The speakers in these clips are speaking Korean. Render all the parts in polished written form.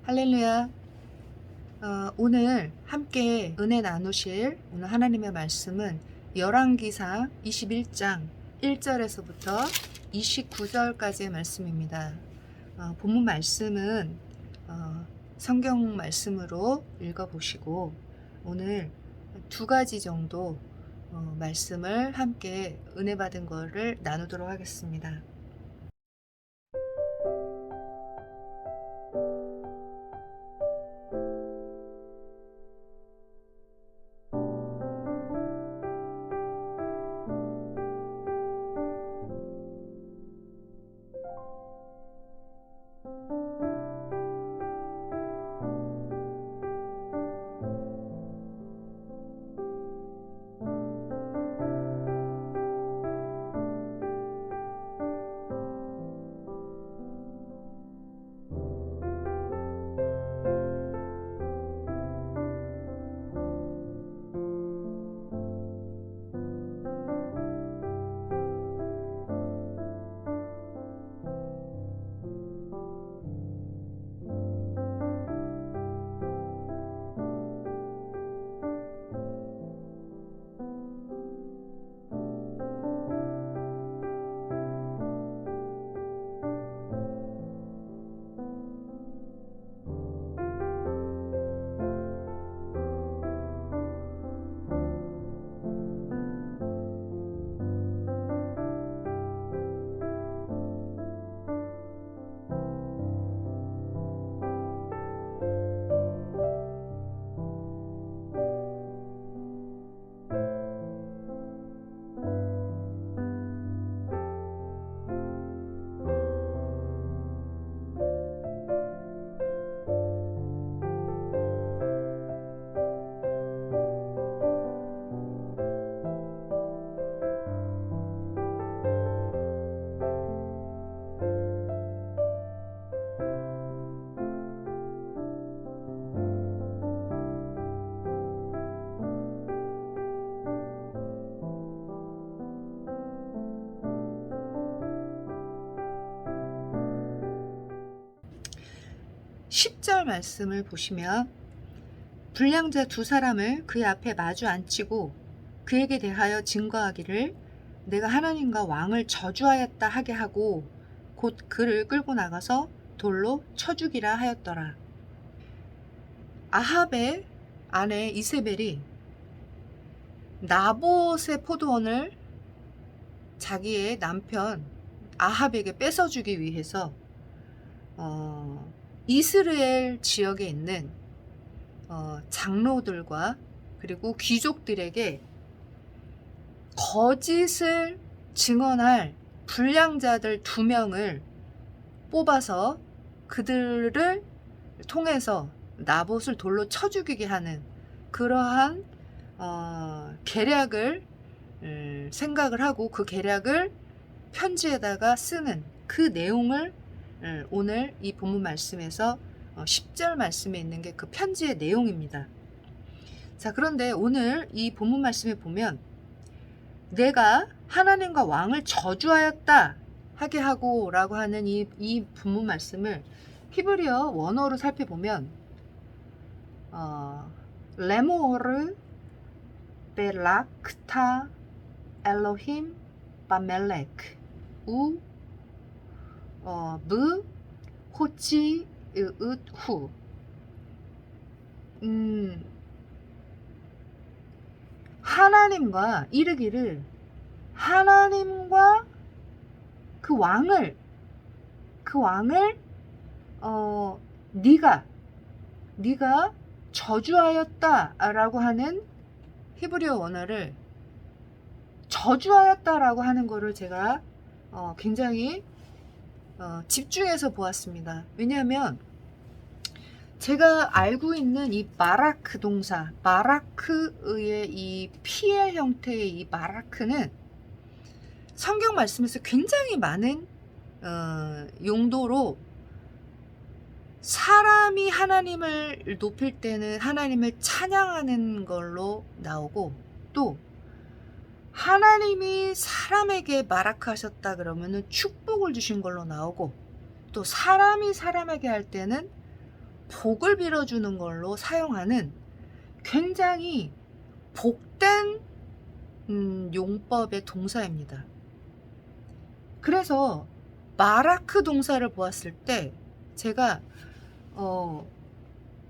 할렐루야. 오늘 함께 은혜 나누실 오늘 하나님의 말씀은 열왕기상 21장 1절에서부터 29절까지의 말씀입니다. 본문 말씀은 성경 말씀으로 읽어보시고 오늘 두 가지 정도 말씀을 함께 은혜 받은 거를 나누도록 하겠습니다. 10절 말씀을 보시면 불량자 두 사람을 그의 앞에 마주 앉히고 그에게 대하여 증거하기를 내가 하나님과 왕을 저주하였다 하게 하고 곧 그를 끌고 나가서 돌로 쳐 죽이라 하였더라. 아합의 아내 이세벨이 나봇의 포도원을 자기의 남편 아합에게 뺏어주기 위해서 이스라엘 지역에 있는 장로들과 그리고 귀족들에게 거짓을 증언할 불량자들 2명을 뽑아서 그들을 통해서 나봇을 돌로 쳐 죽이게 하는 그러한 계략을 생각을 하고 그 계략을 편지에다가 쓰는 그 내용을 오늘 이 본문 말씀에서 10절 말씀에 있는 게 그 편지의 내용입니다. 자, 그런데 오늘 이 본문 말씀에 보면 내가 하나님과 왕을 저주하였다 하게 하고 라고 하는 이 본문 말씀을 히브리어 원어로 살펴보면 레모르 베락타 엘로힘 바멜렉 우 브 호치 으읒 후 하나님과 이르기를 하나님과 그 왕을 네가 저주하였다라고 하는 히브리어 원어를 저주하였다라고 하는 거를 제가 굉장히 집중해서 보았습니다. 왜냐하면 제가 알고 있는 이 마라크 동사, 마라크의 이 PL 형태의 이 마라크는 성경 말씀에서 굉장히 많은 용도로 사람이 하나님을 높일 때는 하나님을 찬양하는 걸로 나오고, 또 하나님이 사람에게 마라크 하셨다 그러면은 축복을 주신 걸로 나오고, 또 사람이 사람에게 할 때는 복을 빌어주는 걸로 사용하는 굉장히 복된 용법의 동사입니다. 그래서 마라크 동사를 보았을 때 제가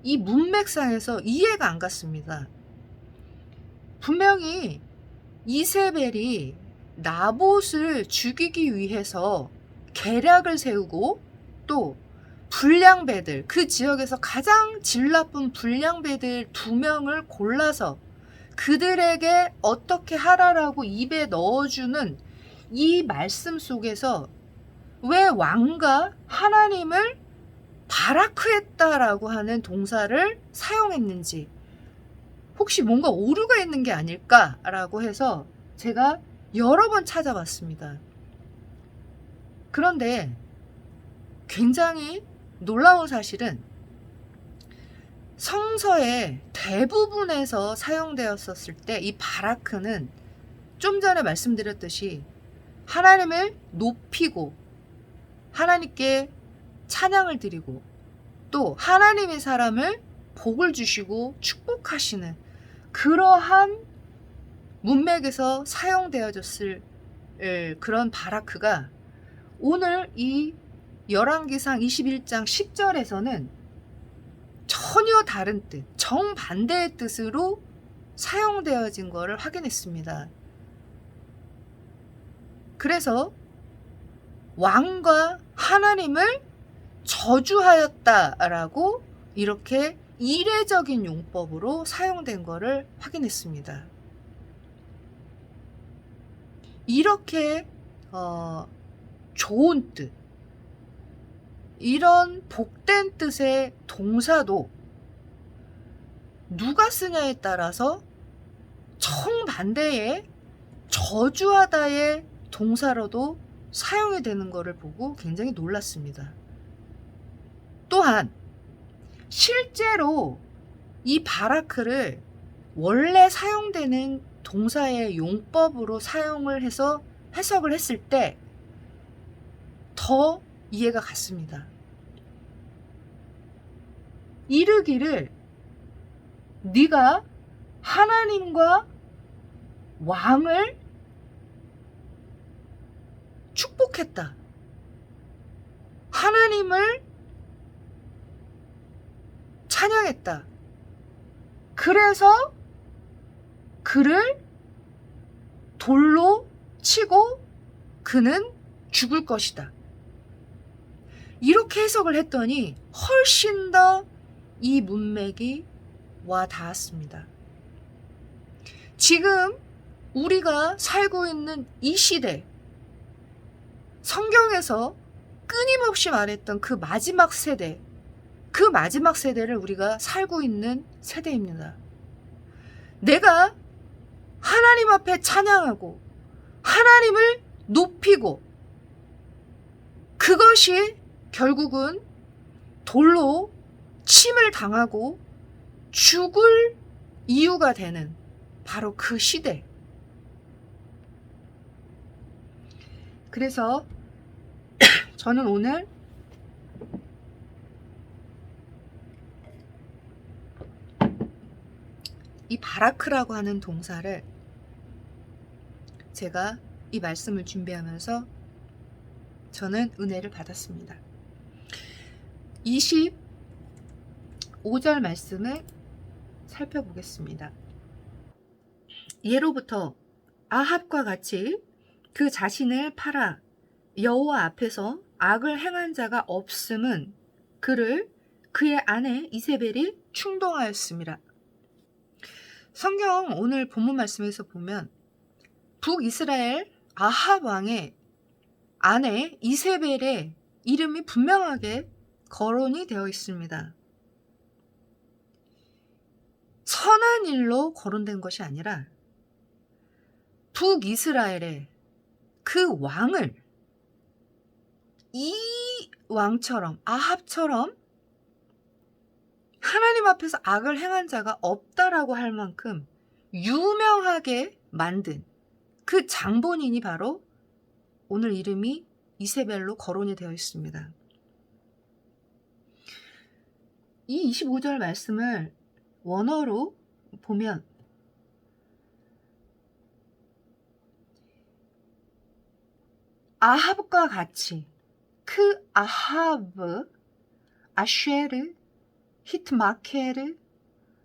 이 문맥상에서 이해가 안 갔습니다. 분명히 이세벨이 나봇을 죽이기 위해서 계략을 세우고 또 불량배들, 그 지역에서 가장 질 나쁜 불량배들 2명을 골라서 그들에게 어떻게 하라라고 입에 넣어주는 이 말씀 속에서 왜 왕과 하나님을 바라크했다라고 하는 동사를 사용했는지, 혹시 뭔가 오류가 있는 게 아닐까라고 해서 제가 여러 번 찾아봤습니다. 그런데 굉장히 놀라운 사실은 성서의 대부분에서 사용되었었을 때 이 바라크는 좀 전에 말씀드렸듯이 하나님을 높이고 하나님께 찬양을 드리고 또 하나님의 사람을 복을 주시고 축복하시는 그러한 문맥에서 사용되어졌을 그런 바라크가 오늘 이 열왕기상 21장 10절에서는 전혀 다른 뜻, 정반대의 뜻으로 사용되어진 것을 확인했습니다. 그래서 왕과 하나님을 저주하였다라고 이렇게 이례적인 용법으로 사용된 것을 확인했습니다. 이렇게 좋은 뜻, 이런 복된 뜻의 동사도 누가 쓰냐에 따라서 정반대의 저주하다의 동사로도 사용이 되는 것을 보고 굉장히 놀랐습니다. 또한 실제로 이 바라크를 원래 사용되는 동사의 용법으로 사용을 해서 해석을 했을 때 더 이해가 갔습니다. 이르기를 네가 하나님과 왕을 축복했다. 하나님을 찬양했다. 그래서 그를 돌로 치고 그는 죽을 것이다. 이렇게 해석을 했더니 훨씬 더 이 문맥이 와 닿았습니다. 지금 우리가 살고 있는 이 시대, 성경에서 끊임없이 말했던 그 마지막 세대, 그 마지막 세대를 우리가 살고 있는 세대입니다. 내가 하나님 앞에 찬양하고 하나님을 높이고 그것이 결국은 돌로 침을 당하고 죽을 이유가 되는 바로 그 시대. 그래서 저는 오늘 이 바라크라고 하는 동사를 제가 이 말씀을 준비하면서 저는 은혜를 받았습니다. 25절 말씀을 살펴보겠습니다. 예로부터 아합과 같이 그 자신을 팔아 여호와 앞에서 악을 행한 자가 없음은 그를 그의 아내 이세벨이 충동하였습니다. 성경 오늘 본문 말씀에서 보면 북이스라엘 아합 왕의 아내 이세벨의 이름이 분명하게 거론이 되어 있습니다. 선한 일로 거론된 것이 아니라 북이스라엘의 그 왕을 이 왕처럼 아합처럼 하나님 앞에서 악을 행한 자가 없다라고 할 만큼 유명하게 만든 그 장본인이 바로 오늘 이름이 이세벨로 거론이 되어 있습니다. 이 25절 말씀을 원어로 보면 아합과 같이 그 아하브, 아쉐르, 히트마케르,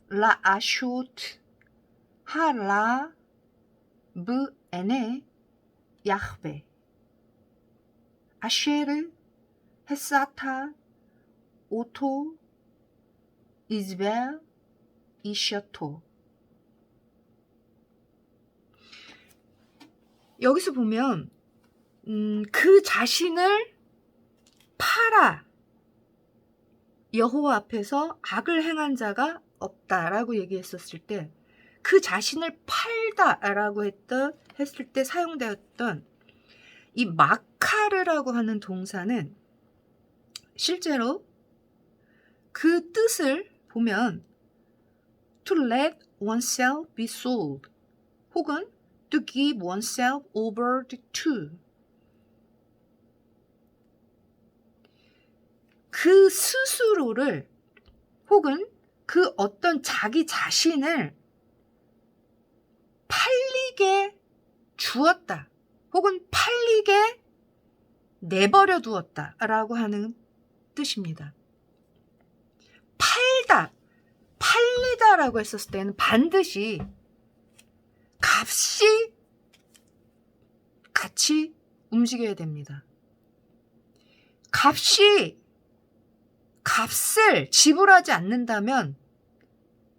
라아쇼트, 하라, 브에네, 야흐베, 아쉐르, 헤사타, 오토, 이즈벨, 이셔토. 여기서 보면 그 자신을 팔아 여호와 앞에서 악을 행한 자가 없다라고 얘기했었을 때 그 자신을 팔다라고 했을 때 사용되었던 이 마카르라고 하는 동사는 실제로 그 뜻을 보면 to let oneself be sold 혹은 to give oneself over to 그 스스로를 혹은 그 어떤 자기 자신을 팔리게 주었다 혹은 팔리게 내버려 두었다 라고 하는 뜻입니다. 팔리다 라고 했었을 때는 반드시 값이 같이 움직여야 됩니다. 값을 지불하지 않는다면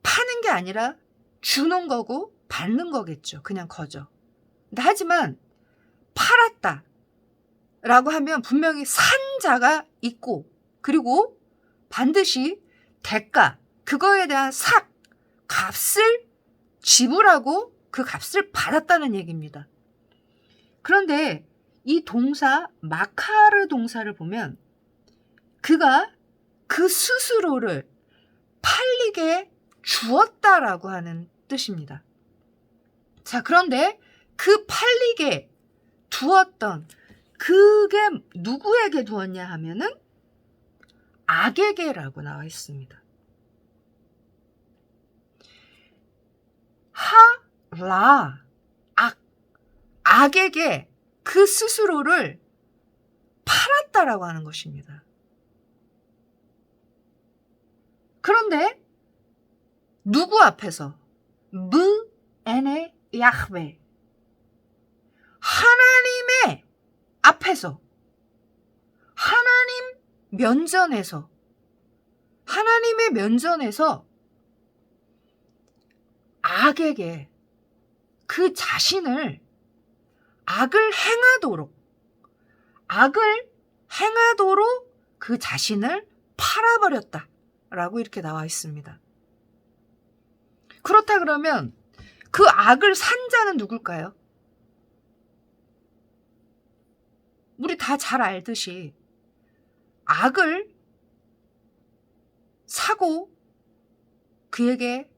파는 게 아니라 주는 거고 받는 거겠죠. 그냥 거저. 근데 하지만 팔았다 라고 하면 분명히 산 자가 있고 그리고 반드시 대가, 그거에 대한 값을 지불하고 그 값을 받았다는 얘기입니다. 그런데 이 동사 마카르 동사를 보면 그가 그 스스로를 팔리게 주었다라고 하는 뜻입니다. 자, 그런데 그 팔리게 두었던 그게 누구에게 두었냐 하면은 악에게라고 나와 있습니다. 악에게 그 스스로를 팔았다라고 하는 것입니다. 그런데 누구 앞에서? 브에네 야흐베 하나님의 앞에서 하나님의 면전에서 악에게 그 자신을 악을 행하도록 그 자신을 팔아버렸다 라고 이렇게 나와 있습니다. 그렇다 그러면 그 악을 산 자는 누굴까요? 우리 다 잘 알듯이 악을 사고 그에게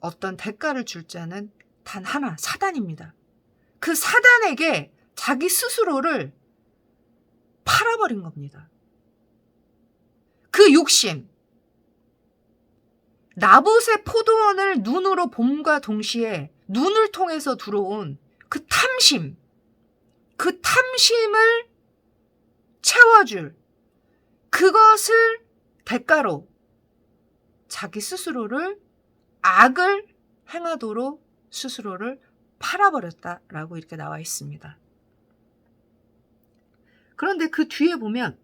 어떤 대가를 줄 자는 단 하나, 사단입니다. 그 사단에게 자기 스스로를 팔아버린 겁니다. 그 욕심, 나봇의 포도원을 눈으로 봄과 동시에 눈을 통해서 들어온 그 탐심을 채워줄 그것을 대가로 자기 스스로를 악을 행하도록 스스로를 팔아버렸다라고 이렇게 나와 있습니다. 그런데 그 뒤에 보면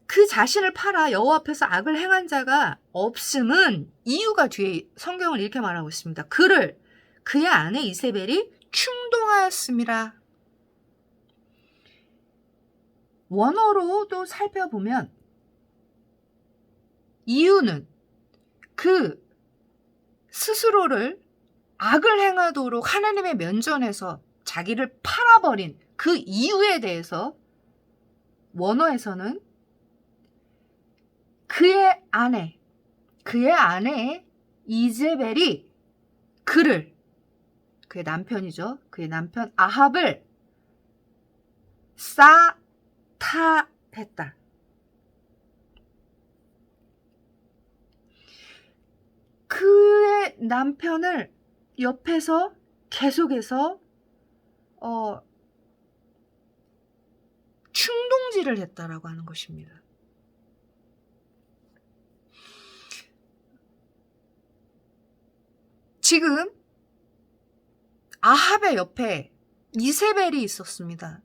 그 자신을 팔아 여호와 앞에서 악을 행한 자가 없음은 이유가 뒤에 성경을 이렇게 말하고 있습니다. 그의 아내 이세벨이 충동하였음이라. 원어로도 살펴보면 이유는 그 스스로를 악을 행하도록 하나님의 면전에서 자기를 팔아버린 그 이유에 대해서 원어에서는 그의 아내 이제벨이 그의 남편이죠. 그의 남편 아합을 싸타했다. 그의 남편을 옆에서 계속해서 충동질을 했다라고 하는 것입니다. 지금 아합의 옆에 이세벨이 있었습니다.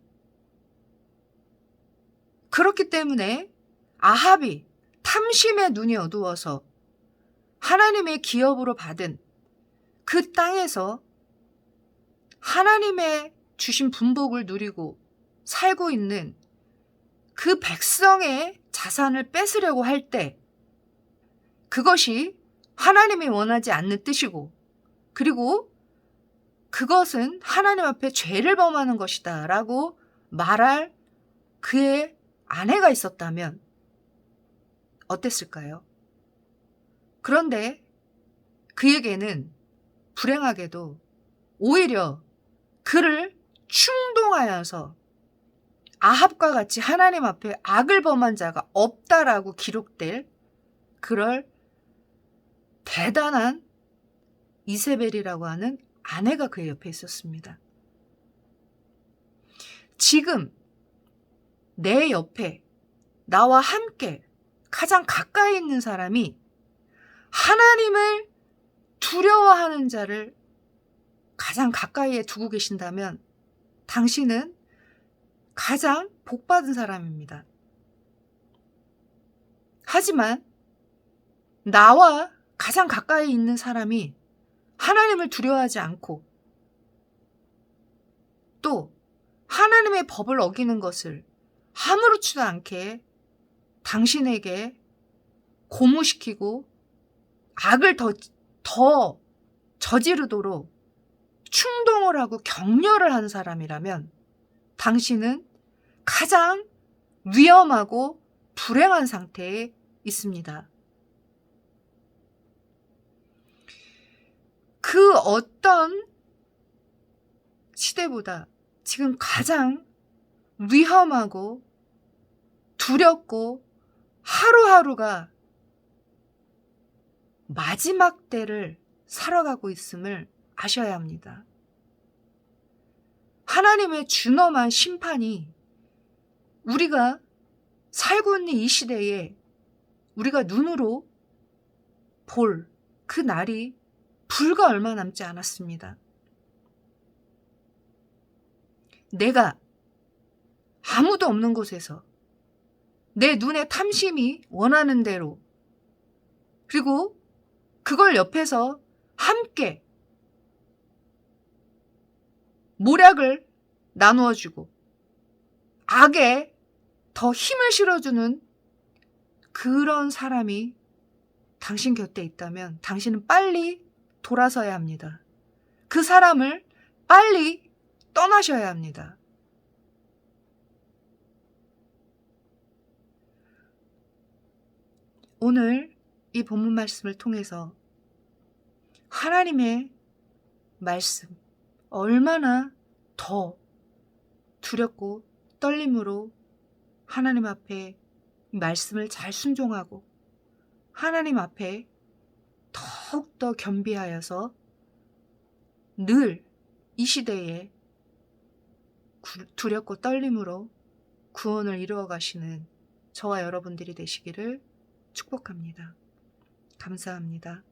그렇기 때문에 아합이 탐심의 눈이 어두워서 하나님의 기업으로 받은 그 땅에서 하나님의 주신 분복을 누리고 살고 있는 그 백성의 자산을 뺏으려고 할 때 그것이 하나님이 원하지 않는 뜻이고, 그리고 그것은 하나님 앞에 죄를 범하는 것이다 라고 말할 그의 아내가 있었다면 어땠을까요? 그런데 그에게는 불행하게도 오히려 그를 충동하여서 아합과 같이 하나님 앞에 악을 범한 자가 없다라고 기록될 그럴 대단한 이세벨이라고 하는 아내가 그의 옆에 있었습니다. 지금 내 옆에 나와 함께 가장 가까이 있는 사람이 하나님을 두려워하는 자를 가장 가까이에 두고 계신다면 당신은 가장 복받은 사람입니다. 하지만 나와 가장 가까이 있는 사람이 하나님을 두려워하지 않고 또 하나님의 법을 어기는 것을 아무렇지도 않게 당신에게 고무시키고 악을 더 저지르도록 충동을 하고 격려를 하는 사람이라면 당신은 가장 위험하고 불행한 상태에 있습니다. 그 어떤 시대보다 지금 가장 위험하고 두렵고 하루하루가 마지막 때를 살아가고 있음을 아셔야 합니다. 하나님의 준엄한 심판이 우리가 살고 있는 이 시대에 우리가 눈으로 볼 그 날이 불과 얼마 남지 않았습니다. 내가 아무도 없는 곳에서 내 눈의 탐심이 원하는 대로, 그리고 그걸 옆에서 함께 모략을 나누어주고 악에 더 힘을 실어주는 그런 사람이 당신 곁에 있다면 당신은 빨리 돌아서야 합니다. 그 사람을 빨리 떠나셔야 합니다. 오늘 이 본문 말씀을 통해서 하나님의 말씀 얼마나 더 두렵고 떨림으로 하나님 앞에 말씀을 잘 순종하고 하나님 앞에 더욱더 겸비하여서 늘 이 시대에 두렵고 떨림으로 구원을 이루어 가시는 저와 여러분들이 되시기를 축복합니다. 감사합니다.